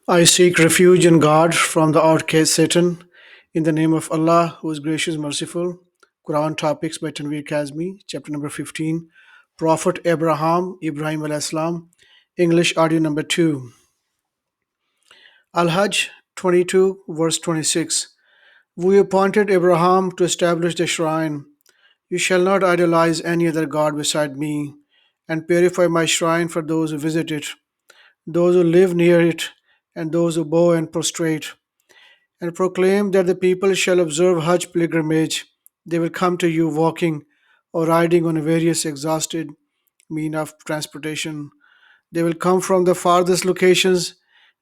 I seek refuge in God from the outcast Satan. In the name of Allah, who is gracious, merciful. Quran Topics by Tanvir Kazmi, chapter number 15. Prophet Ibrahim al Islam. English audio number 2. Al Hajj 22, verse 26. We appointed Abraham to establish the shrine. You shall not idolize any other God beside me, and purify my shrine for those who visit it, those who live near it, and those who bow and prostrate, and proclaim that the people shall observe Hajj pilgrimage. They will come to you walking or riding on various exhausted mean of transportation. They will come from the farthest locations.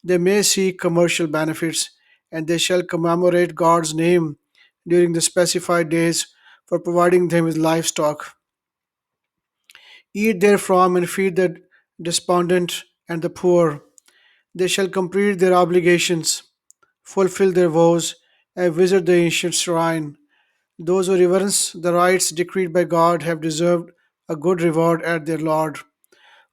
They may seek commercial benefits, and they shall commemorate God's name during the specified days for providing them with livestock. Eat therefrom and feed the despondent and the poor. They shall complete their obligations, fulfill their vows, and visit the ancient shrine. Those who reverence the rites decreed by God have deserved a good reward at their Lord.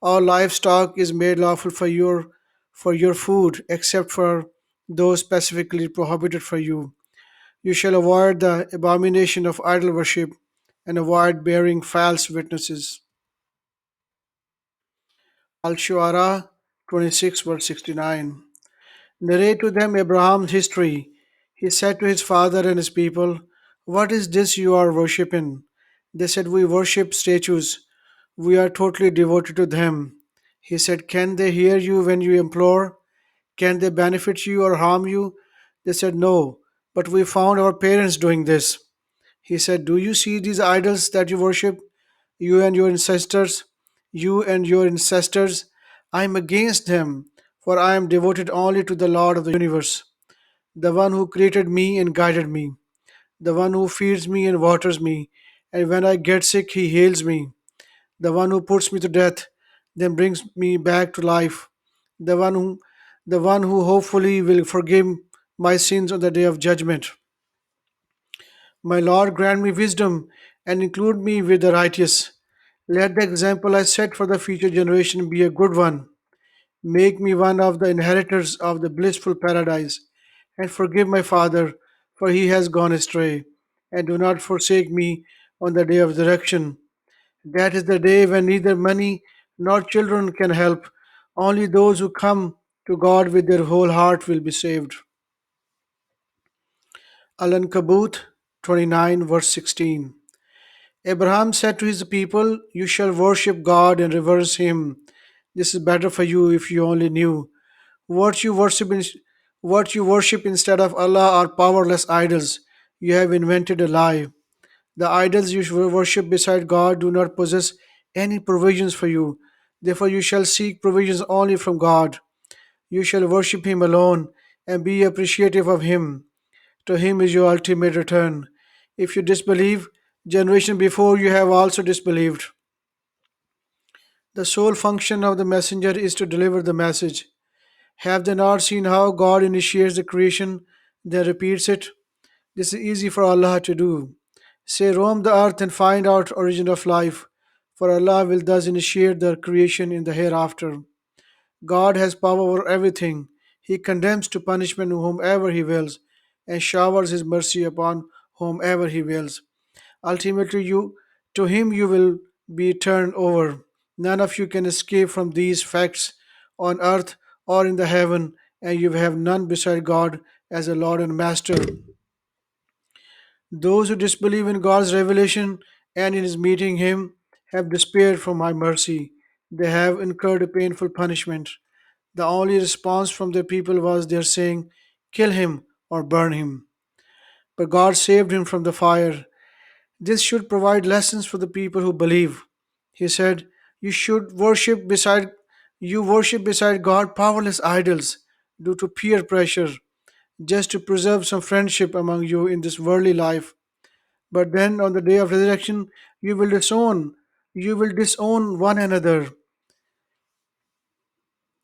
All livestock is made lawful for your food, except for those specifically prohibited for you. You shall avoid the abomination of idol worship and avoid bearing false witnesses. Al Shu'ara 26 verse 69. Narrate to them Abraham's history. He said to his father and his people, "What is this you are worshipping?" They said, "We worship statues. We are totally devoted to them." He said, "Can they hear you when you implore? Can they benefit you or harm you?" They said, "No, but we found our parents doing this." He said, "Do you see these idols that you worship? You and your ancestors, you and your ancestors. I am against them, for I am devoted only to the Lord of the universe, the one who created me and guided me, the one who feeds me and waters me, and when I get sick, he heals me, the one who puts me to death, then brings me back to life, the one who the one who hopefully will forgive my sins on the day of judgment. My Lord, grant me wisdom and include me with the righteous. Let the example I set for the future generation be a good one. Make me one of the inheritors of the blissful paradise, and forgive my father, for he has gone astray. And do not forsake me on the day of resurrection. That is the day when neither money nor children can help. Only those who come to God with their whole heart will be saved. Al Ankabut 29, verse 16. Abraham said to his people, "You shall worship God and reverence Him. This is better for you if you only knew. What you worship, what you worship instead of Allah are powerless idols. You have invented a lie. The idols you worship beside God do not possess any provisions for you. Therefore, you shall seek provisions only from God. You shall worship Him alone and be appreciative of Him. To Him is your ultimate return. If you disbelieve, generation before you have also disbelieved." The sole function of the messenger is to deliver the message. Have they not seen how God initiates the creation, then repeats it? This is easy for Allah to do. Say, roam the earth and find out origin of life, for Allah will thus initiate the creation in the hereafter. God has power over everything. He condemns to punishment whomever He wills, and showers His mercy upon whomever He wills. Ultimately, to Him you will be turned over. None of you can escape from these facts on earth or in the heaven, and you have none beside God as a Lord and Master. Those who disbelieve in God's revelation and in His meeting Him have despaired from my mercy. They have incurred a painful punishment. The only response from their people was their saying, "Kill him or burn him." But God saved him from the fire. This should provide lessons for the people who believe. He said, "You should worship beside God powerless idols due to peer pressure, just to preserve some friendship among you in this worldly life. But then on the day of resurrection, you will disown one another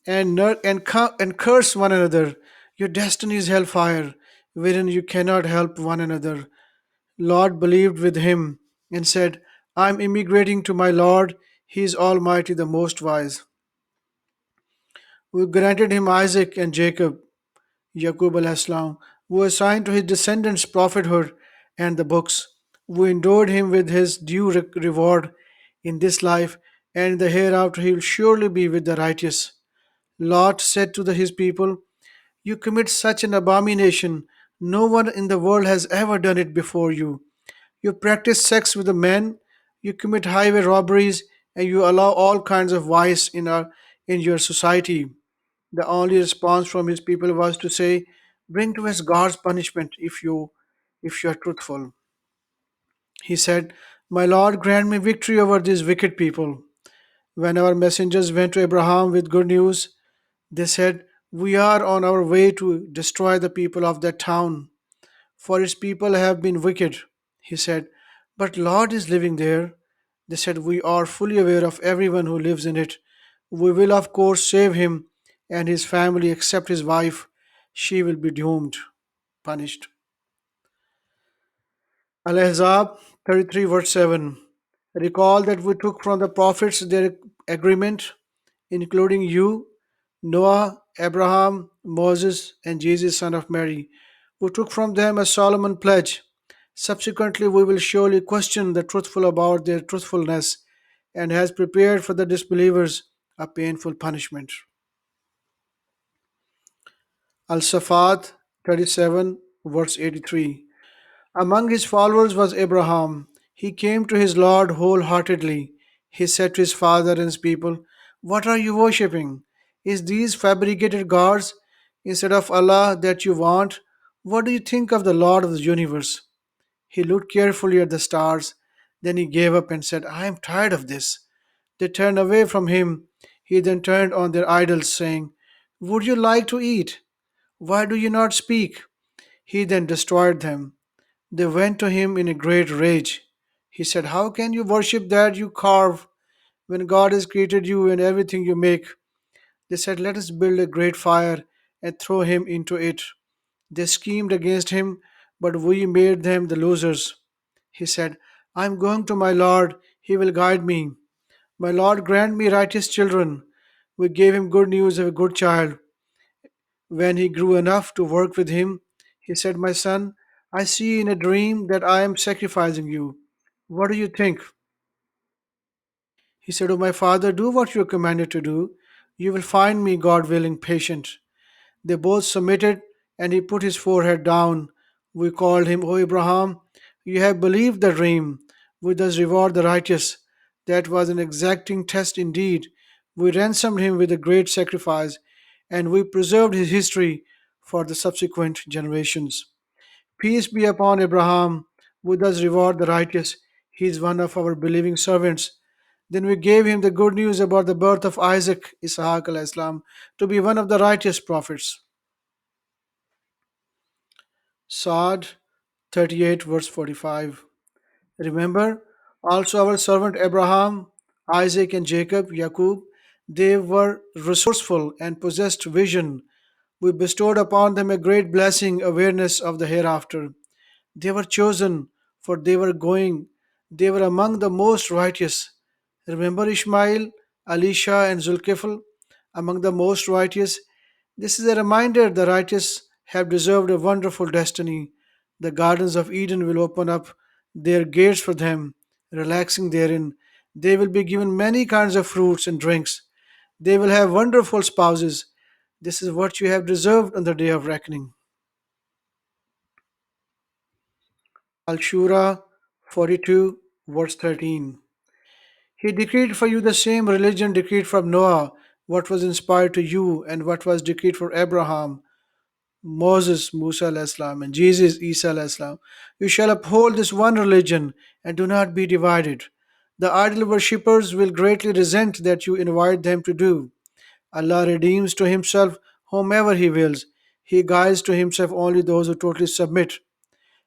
and curse one another. Your destiny is hellfire, wherein you cannot help one another." Lot believed with him and said, "I am immigrating to my Lord. He is Almighty, the Most Wise." We granted him Isaac and Jacob, Yaqub al-Islam, who assigned to his descendants prophethood and the books. We endowed him with his due reward in this life, and in the hereafter he will surely be with the righteous. Lot said to his people, "You commit such an abomination. No one in the world has ever done it before you. You practice sex with the men, you commit highway robberies, and you allow all kinds of vice in your society." The only response from his people was to say, "Bring to us God's punishment if you are truthful." He said, "My Lord, grant me victory over these wicked people." When our messengers went to Abraham with good news, they said, "We are on our way to destroy the people of that town, for its people have been wicked." He said, "But Lord is living there." They said, "We are fully aware of everyone who lives in it. We will, of course, save him and his family, except his wife. She will be doomed, punished." Al Ahzab 33, verse 7. Recall that we took from the prophets their agreement, including you, Noah, Abraham, Moses, and Jesus, son of Mary. We took from them a solemn pledge. Subsequently, we will surely question the truthful about their truthfulness and has prepared for the disbelievers a painful punishment. Al Safat 37, verse 83. Among his followers was Abraham. He came to his Lord wholeheartedly. He said to his father and his people, "What are you worshipping? Is these fabricated gods instead of Allah that you want? What do you think of the Lord of the universe?" He looked carefully at the stars. Then he gave up and said, "I am tired of this." They turned away from him. He then turned on their idols, saying, "Would you like to eat? Why do you not speak?" He then destroyed them. They went to him in a great rage. He said, "How can you worship that you carve when God has created you and everything you make?" They said, "Let us build a great fire and throw him into it." They schemed against him, but we made them the losers. He said, "I am going to my Lord. He will guide me. My Lord, grant me righteous children." We gave him good news of a good child. When he grew enough to work with him, he said, "My son, I see in a dream that I am sacrificing you. What do you think?" He said, "Oh, my father, do what you are commanded to do. You will find me, God willing, patient." They both submitted, and he put his forehead down. We called him, "O Abraham, you have believed the dream. We thus reward the righteous." That was an exacting test indeed. We ransomed him with a great sacrifice, and we preserved his history for the subsequent generations. Peace be upon Abraham, who does reward the righteous. He is one of our believing servants. Then we gave him the good news about the birth of Isaac, Ishaq al-Islam, to be one of the righteous prophets. Psalm 38, verse 45. Remember also our servant Abraham, Isaac, and Jacob, Yaqub. They were resourceful and possessed vision. We bestowed upon them a great blessing, awareness of the hereafter. They were chosen, for they were among the most righteous. Remember Ishmael, Elisha, and Zulkifl, among the most righteous. This is a reminder the righteous have deserved a wonderful destiny. The gardens of Eden will open up their gates for them, relaxing therein. They will be given many kinds of fruits and drinks. They will have wonderful spouses. This is what you have deserved on the day of reckoning. Al Shura 42, verse 13. He decreed for you the same religion decreed from Noah, what was inspired to you, and what was decreed for Abraham, Moses, Musa al-Islam, and Jesus, Isa al-Islam. You shall uphold this one religion and do not be divided. The idol worshippers will greatly resent that you invite them to do. Allah redeems to Himself whomever He wills. He guides to Himself only those who totally submit.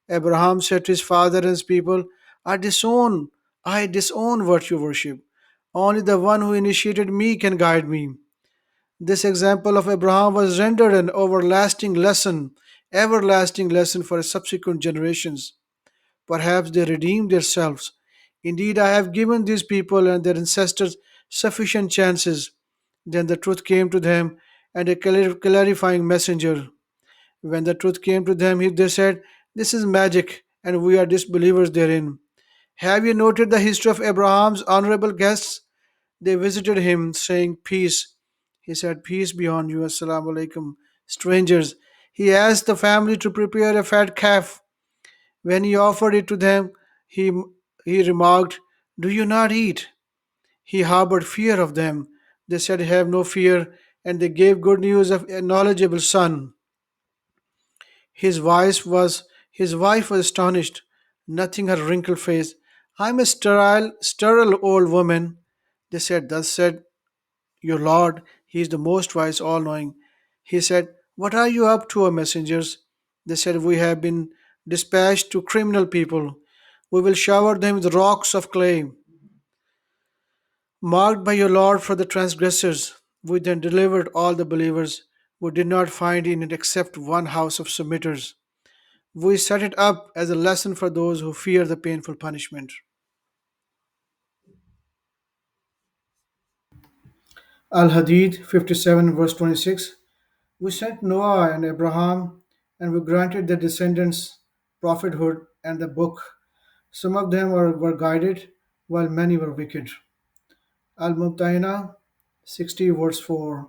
Abraham said to his father and his people, I disown what you worship. Only the one who initiated me can guide me." This example of Abraham was rendered an everlasting lesson for subsequent generations. Perhaps they redeemed themselves. Indeed, I have given these people and their ancestors sufficient chances. Then the truth came to them, and a clarifying messenger. When the truth came to them, they said, "This is magic, and we are disbelievers therein." Have you noted the history of Abraham's honorable guests? They visited him, saying, "Peace." He said, "Peace be on you, Assalamu alaikum." Strangers. He asked the family to prepare a fat calf. When he offered it to them, he, he remarked, "Do you not eat?" He harbored fear of them. They said, "Have no fear," and they gave good news of a knowledgeable son. His wife was astonished, noting her wrinkled face. "I am a sterile old woman." They said, "Thus said your Lord, He is the most wise, all knowing." He said, "What are you up to, O messengers?" They said, "We have been dispatched to criminal people. We will shower them with rocks of clay, marked by your Lord for the transgressors." We then delivered all the believers. We did not find in it except one house of submitters. We set it up as a lesson for those who fear the painful punishment. Al Hadid 57, verse 26. We sent Noah and Abraham, and we granted their descendants prophethood and the book. Some of them were guided, while many were wicked. Al Mumtahina 60, verse 4.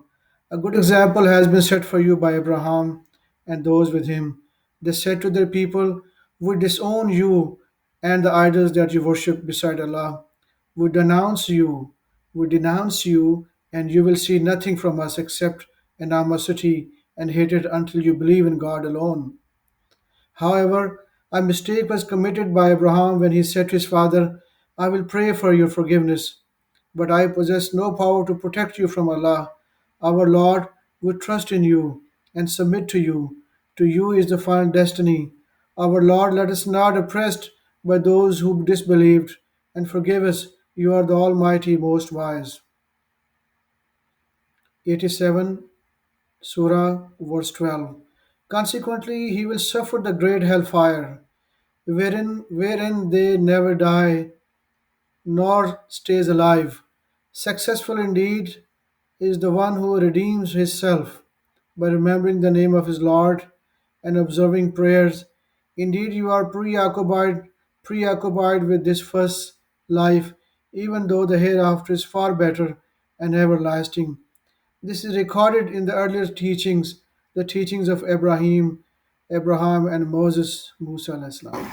A good example has been set for you by Abraham and those with him. They said to their people, "We disown you and the idols that you worship beside Allah. We denounce you, we denounce you, and you will see nothing from us except animosity and hatred until you believe in God alone." However, a mistake was committed by Abraham when he said to his father, "I will pray for your forgiveness, but I possess no power to protect you from Allah. Our Lord, we trust in you and submit to you. To you is the final destiny. Our Lord, let us not oppressed by those who disbelieved, and forgive us. You are the Almighty, most wise." 87 Surah, verse 12. Consequently, he will suffer the great hellfire, wherein they never die nor stays alive. Successful indeed is the one who redeems himself by remembering the name of his Lord and observing prayers. Indeed, you are preoccupied with this first life, even though the hereafter is far better and everlasting. This is recorded in the earlier teachings, the teachings of Abraham, and Moses, Musa. Alayhi salam.